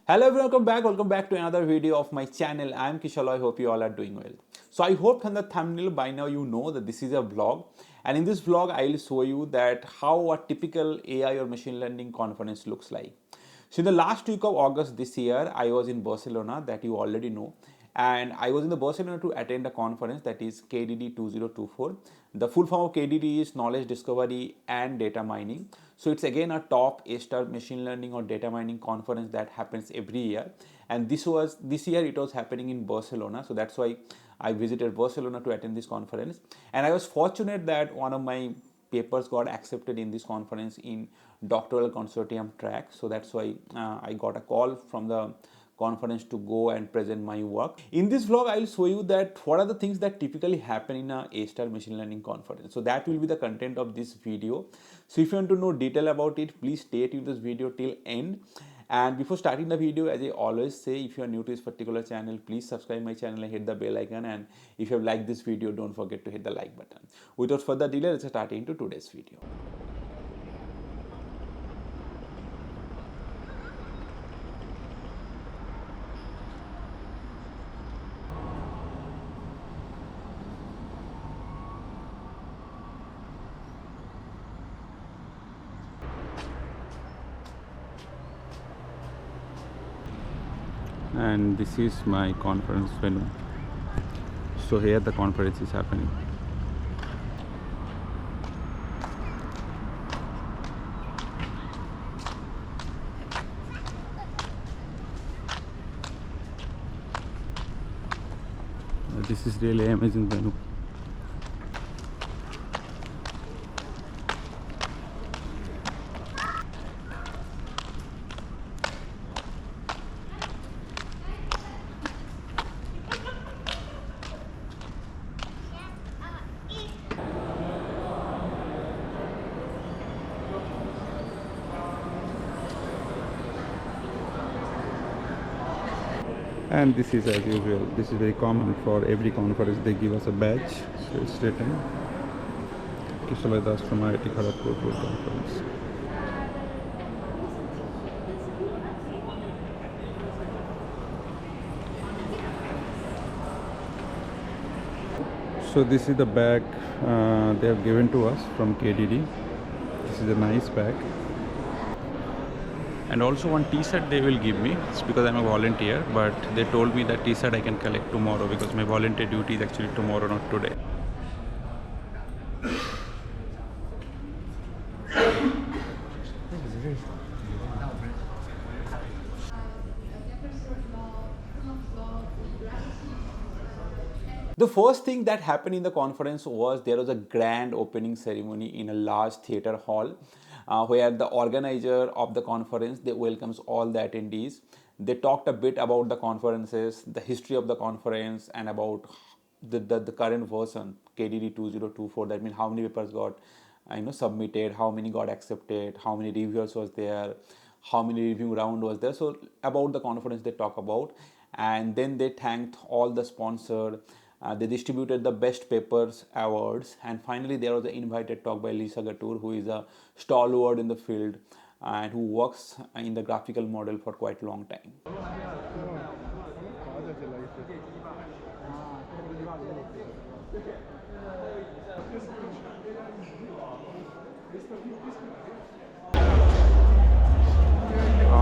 Hello everyone, welcome back to another video of my channel. I am Kishalay. I hope you all are doing well. So I hope from the thumbnail by now you know that this is a vlog, and in this vlog I will show you that how a typical AI or machine learning conference looks like. So in the last week of August this year, I was in Barcelona, that you already know, and I was in the Barcelona to attend a conference that is KDD 2024. The full form of KDD is knowledge discovery and data mining. So it's again a top A-star machine learning or data mining conference that happens every year. And this year it was happening in Barcelona. So that's why I visited Barcelona to attend this conference. And I was fortunate that one of my papers got accepted in this conference in doctoral consortium track. So that's why I got a call from the conference to go and present my work. In this vlog, I'll show you that what are the things that typically happen in a A-star machine learning conference. So that will be the content of this video. So if you want to know detail about it, please stay tuned this video till end. And before starting the video, as I always say, if you are new to this particular channel, please subscribe my channel and hit the bell icon. And if you have liked this video, don't forget to hit the like button. Without further delay, let's start into today's video. And this is my conference venue. So here the conference is happening. This is really amazing venue. And this is as usual, this is very common for every conference. They give us a badge, so it's written Kishalay from IIT Kharagpur Full Conference. So this is the bag they have given to us from KDD. This is a nice bag. And also one t-shirt they will give me. It's because I'm a volunteer, but they told me that t-shirt I can collect tomorrow because my volunteer duty is actually tomorrow, not today. The first thing that happened in the conference was there was a grand opening ceremony in a large theater hall where the organizer of the conference, they welcomes all the attendees. They talked a bit about the conferences, the history of the conference, and about the current version, KDD 2024. That means how many papers got submitted, how many got accepted, how many reviewers was there, how many review round was there. So about the conference they talk about, and then they thanked all the sponsors. They distributed the best papers awards, and finally there was an invited talk by Lisa Gatur, who is a stalwart in the field and who works in the graphical model for quite a long time.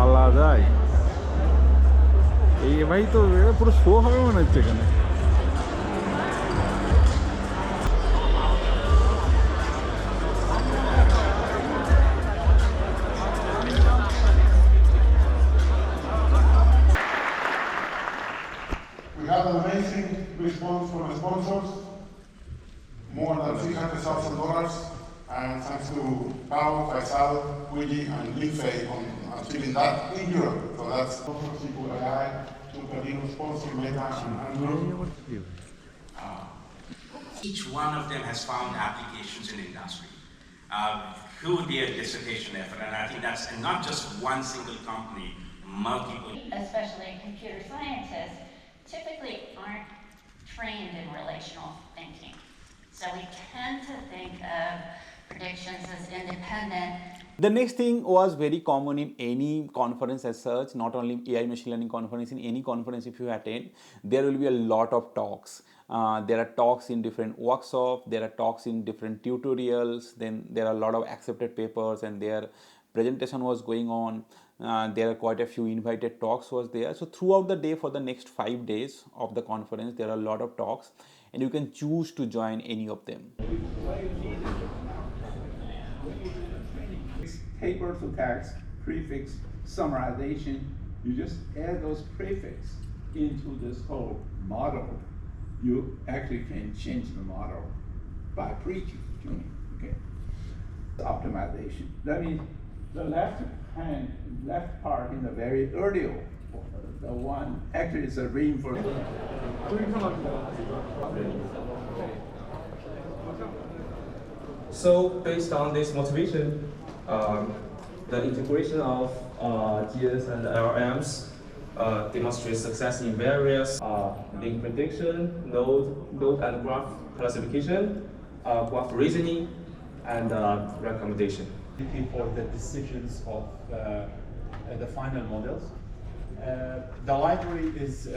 আলাদাই এই ভাই তো পুরো show হবে মনে হচ্ছে এখানে। We had an amazing response from the sponsors, more than $300,000, and thanks to Pau, Faisal, Luigi, and Linfei on achieving that in Europe. So that's SQL AI, Superhero, Sponsor, Meta, and Andrew. Each one of them has found applications in industry. Through their dissertation effort, and I think that's and not just one single company, multiple. Especially computer scientists typically aren't trained in relational thinking. So we tend to think of predictions as independent The next thing was very common in any conference as such, not only AI machine learning conference, in any conference if you attend, there will be a lot of talks. There are talks in different workshops, there are talks in different tutorials, then there are a lot of accepted papers and their presentation was going on. There are quite a few invited talks was there. So throughout the day for the next 5 days of the conference, there are a lot of talks and you can choose to join any of them. Paper to text, prefix, summarization, you just add those prefix into this whole model. You actually can change the model by pre-tuning, okay? Optimization. That means the left part in the very early one, the one actually is a reinforcement. So based on this motivation, the integration of GS and LLMs demonstrates success in various link prediction, node and graph classification, graph reasoning, and recommendation. For the decisions of the final models. The library is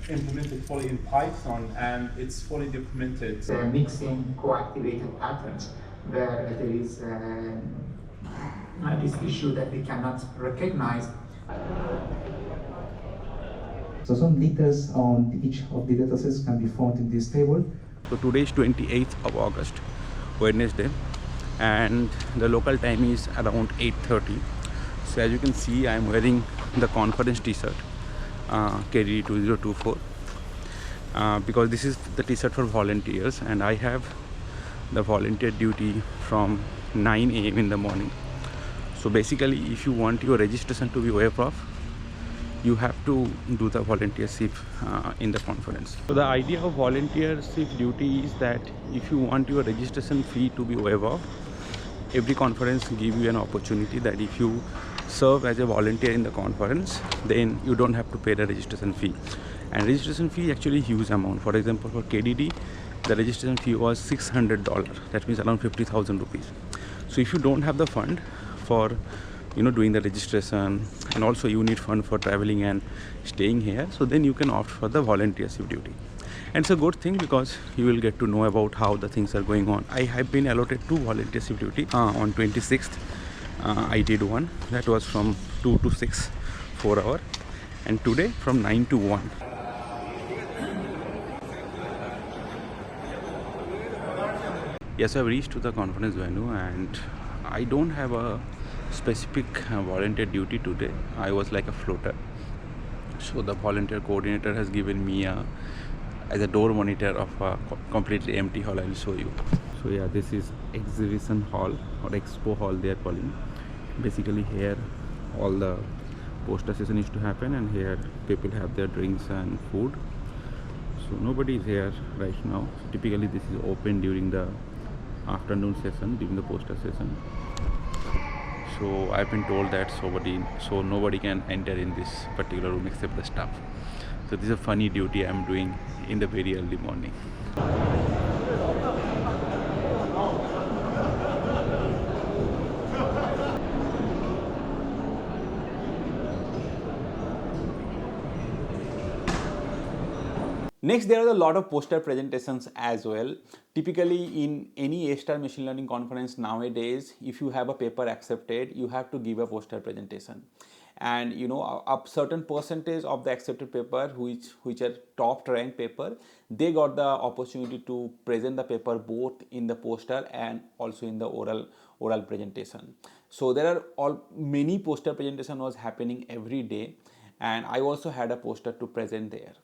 implemented fully in Python and it's fully documented. Mixing co-activated patterns where there is this issue that we cannot recognize. So some details on each of the datasets can be found in this table. So today is 28th of August, Wednesday, and the local time is around 8:30. So as you can see, I am wearing the conference t-shirt, KDD 2024, because this is the t-shirt for volunteers and I have the volunteer duty from 9 a.m. in the morning. So basically, if you want your registration to be waived off, you have to do the volunteership in the conference. So the idea of volunteership duty is that if you want your registration fee to be waived off, every conference give you an opportunity that if you serve as a volunteer in the conference, then you don't have to pay the registration fee. And registration fee is actually a huge amount. For example, for KDD, the registration fee was $600. That means around 50,000 rupees. So if you don't have the fund for doing the registration, and also you need fund for traveling and staying here, so then you can opt for the volunteership duty. And it's a good thing because you will get to know about how the things are going on. I have been allotted 2 volunteership duty. On 26th, I did one. That was from 2 to 6, 4 hours. And today from 9 to 1. Yes, I've reached to the conference venue and I don't have a specific volunteer duty today. I was like a floater. So the volunteer coordinator has given me as a door monitor of a completely empty hall. I will show you. So yeah, this is exhibition hall or expo hall they are calling. Basically here all the poster session is to happen and here people have their drinks and food. So nobody is here right now. So typically this is open during the afternoon session, during the poster session. So I've been told that nobody can enter in this particular room except the staff. So this is a funny duty I'm doing in the very early morning. Next, there are a lot of poster presentations as well. Typically, in any A-star machine learning conference nowadays, if you have a paper accepted, you have to give a poster presentation. And a certain percentage of the accepted paper, which are top ranked paper, they got the opportunity to present the paper both in the poster and also in the oral presentation. So there are many poster presentation was happening every day, and I also had a poster to present there.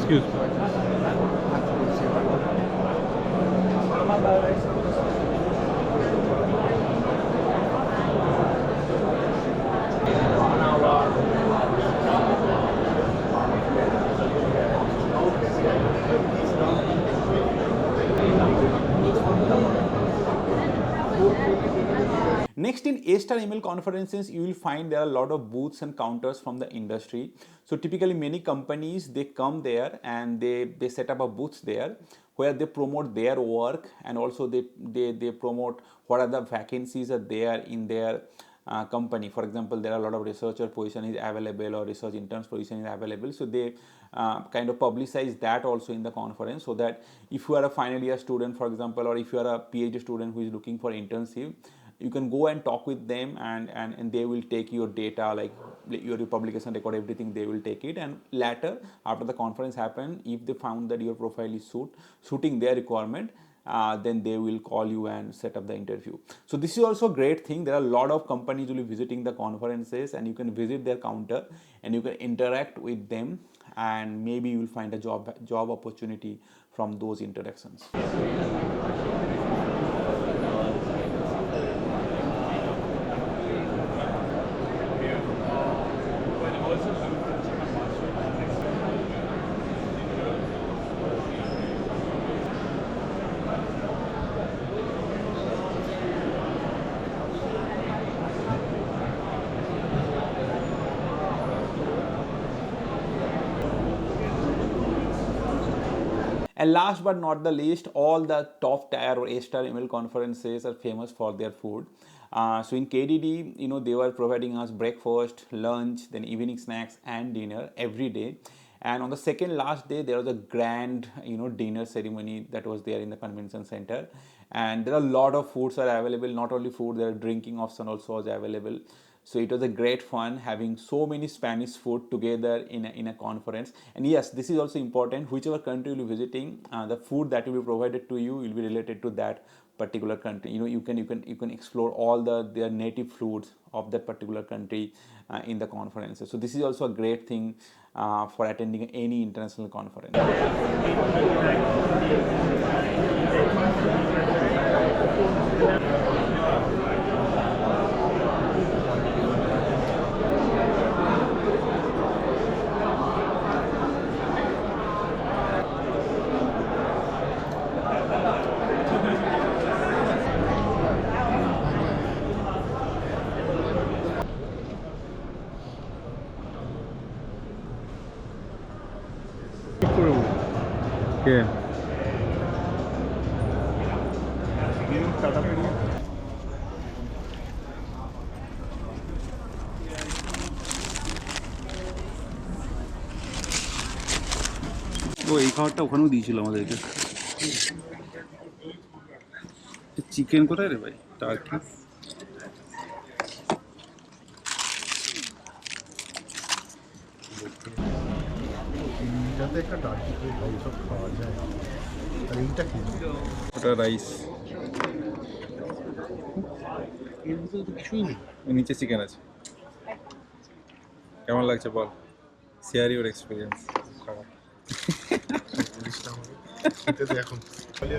Excuse me. Next, in A-star email conferences, you will find there are a lot of booths and counters from the industry. So typically many companies, they come there and they set up a booth there where they promote their work, and also they promote what are the vacancies are there in their company. For example, there are a lot of researcher position is available or research interns position is available. So they kind of publicize that also in the conference, so that if you are a final year student, for example, or if you are a PhD student who is looking for internship, you can go and talk with them, and they will take your data, like your publication record, everything. They will take it, and later after the conference happen, if they found that your profile is suiting their requirement, then they will call you and set up the interview. So this is also a great thing. There are a lot of companies will be visiting the conferences, and you can visit their counter and you can interact with them, and maybe you will find a job opportunity from those interactions. And last but not the least, all the top tier or A-star email conferences are famous for their food. So in KDD, they were providing us breakfast, lunch, then evening snacks and dinner every day. And on the second last day, there was a grand, dinner ceremony that was there in the convention center. And there are a lot of foods are available. Not only food, there are drinking option also was available. So it was a great fun having so many Spanish food together in a conference. And yes, this is also important. Whichever country you'll be visiting, the food that will be provided to you will be related to that particular country. You can explore all their native foods of that particular country in the conferences. So this is also a great thing for attending any international conference. Okay. ও এই খাবারটা ওখানেও দিয়েছিল আমাদেরকে chicken কোথায় রে ভাই turkey একটা turkey সব খাওয়া যায় আর এইটা কি ওটা রাইস এর ভিতরে তো কিছুই নেই নিচে চিকেন আছে কেমন লাগছে বল শেয়ার ইউর এক্সপিরিয়েন্স খাবার এটাতে এখন ছবিটা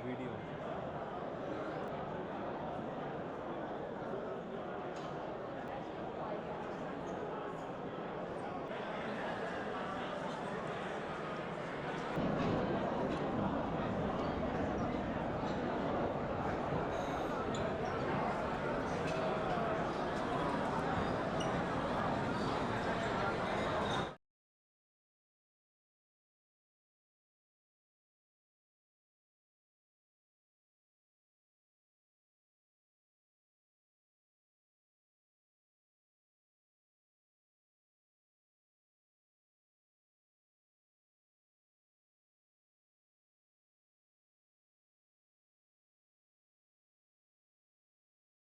ভিডিও